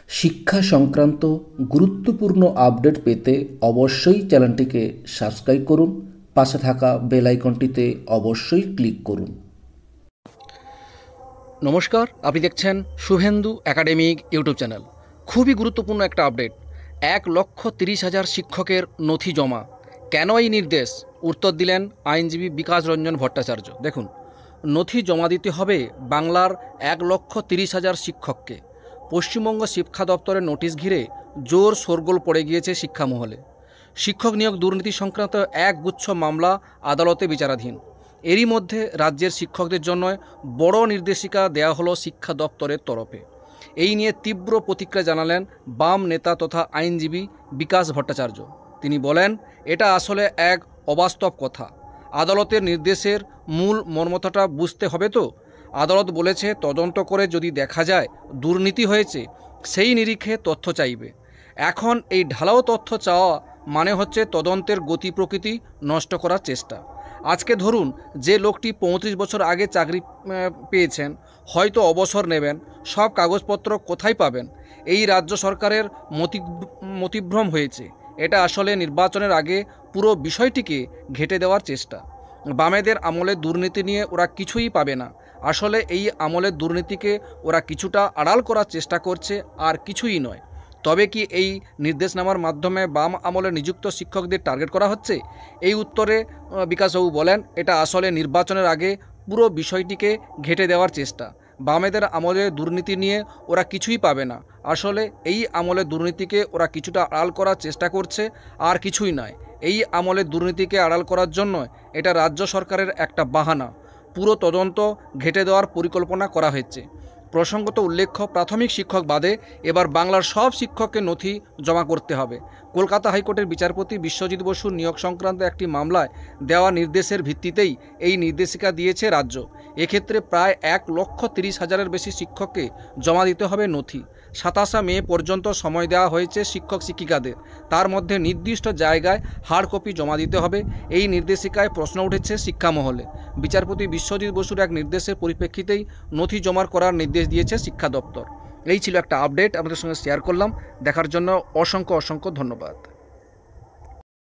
শিক্ষা সংক্রান্ত গুরুত্বপূর্ণ আপডেট পেতে অবশ্যই চ্যানেলটিকে সাবস্ক্রাইব করুন। পাশে থাকা বেল আইকনটিতে অবশ্যই ক্লিক করুন। নমস্কার, আপনি দেখছেন শুভেন্দু একাডেমিক ইউটিউব চ্যানেল। খুবই গুরুত্বপূর্ণ একটা আপডেট। 1,30,000 শিক্ষকের নথি জমা। কেন এই নির্দেশ? উত্তর দিলেন আইনজীবী বিকাশ রঞ্জন ভট্টাচার্য। দেখুন, নথি জমা দিতে হবে বাংলার 1,30,000 শিক্ষককে। পশ্চিমবঙ্গ শিক্ষা দপ্তরের নোটিশ ঘিরে জোর শোরগোল পড়ে গিয়েছে শিক্ষা মহলে। শিক্ষক নিয়োগ দুর্নীতি সংক্রান্ত একগুচ্ছ মামলা আদালতে বিচারাধীন। এরই মধ্যে রাজ্যের শিক্ষকদের জন্য বড় নির্দেশিকা দেওয়া হলো শিক্ষা দপ্তরের তরফে। এই নিয়ে তীব্র প্রতিক্রিয়া জানালেন বাম নেতা তথা আইনজীবী বিকাশ ভট্টাচার্য। তিনি বলেন, এটা আসলে এক অবাস্তব কথা। আদালতের নির্দেশের মূল মর্মতাটা বুঝতে হবে তো। আদালত বলেছে তদন্ত করে যদি দেখা যায় দুর্নীতি হয়েছে, সেই নিরিখে তথ্য চাইবে। এখন এই ঢালাও তথ্য চাওয়া মানে হচ্ছে তদন্তের গতি প্রকৃতি নষ্ট করার চেষ্টা। আজকে ধরুন, যে লোকটি 35 বছর আগে চাকরি পেয়েছেন, হয়তো অবসর নেবেন, সব কাগজপত্র কোথায় পাবেন? এই রাজ্য সরকারের মতিভ্রম হয়েছে। এটা আসলে নির্বাচনের আগে পুরো বিষয়টিকে ঘেঁটে দেওয়ার চেষ্টা। বামেদের আমলে দুর্নীতি নিয়ে ওরা কিছুই পাবে না। আসলে এই আমলের দুর্নীতিকে ওরা কিছুটা আড়াল করার চেষ্টা করছে, আর কিছুই নয়। তবে কি এই নির্দেশনামার মাধ্যমে বাম আমলে নিযুক্ত শিক্ষকদের টার্গেট করা হচ্ছে? এই উত্তরে বিকাশবাবু বলেন, এটা আসলে নির্বাচনের আগে পুরো বিষয়টিকে ঘেঁটে দেওয়ার চেষ্টা। বামেদের আমলে দুর্নীতি নিয়ে ওরা কিছুই পাবে না। আসলে এই আমলে দুর্নীতিকে ওরা কিছুটা আড়াল করার চেষ্টা করছে, আর কিছুই নয়। এই আমলে দুর্নীতিকে আড়াল করার জন্য এটা রাজ্য সরকারের একটা বাহানা। পুরো তদন্ত ঘেঁটে দেওয়ার পরিকল্পনা করা হয়েছে। প্রসঙ্গত উল্লেখ্য, প্রাথমিক শিক্ষক বাদে এবার বাংলার সব শিক্ষককে নথি জমা করতে হবে। কলকাতা হাইকোর্টের বিচারপতি বিশ্বজিৎ বসুর নিয়োগ সংক্রান্ত একটি মামলায় দেওয়া নির্দেশের ভিত্তিতেই এই নির্দেশিকা দিয়েছে রাজ্য। এক্ষেত্রে প্রায় 1,30,000-এর বেশি শিক্ষককে জমা দিতে হবে নথি। 27 মে পর্যন্ত সময় দেওয়া হয়েছে শিক্ষক শিক্ষিকাদের। তার মধ্যে নির্দিষ্ট জায়গায় হার্ড কপি জমা দিতে হবে। এই নির্দেশিকায় প্রশ্ন উঠেছে শিক্ষা মহলে। বিচারপতি বিশ্বজিৎ বসুর এক নির্দেশের পরিপ্রেক্ষিতেই নথি জমা করার নির্দেশ দিয়েছে শিক্ষা দপ্তর। এই ছিল একটা আপডেট, আমাদের সঙ্গে শেয়ার করলাম। দেখার জন্য অসংখ্য ধন্যবাদ।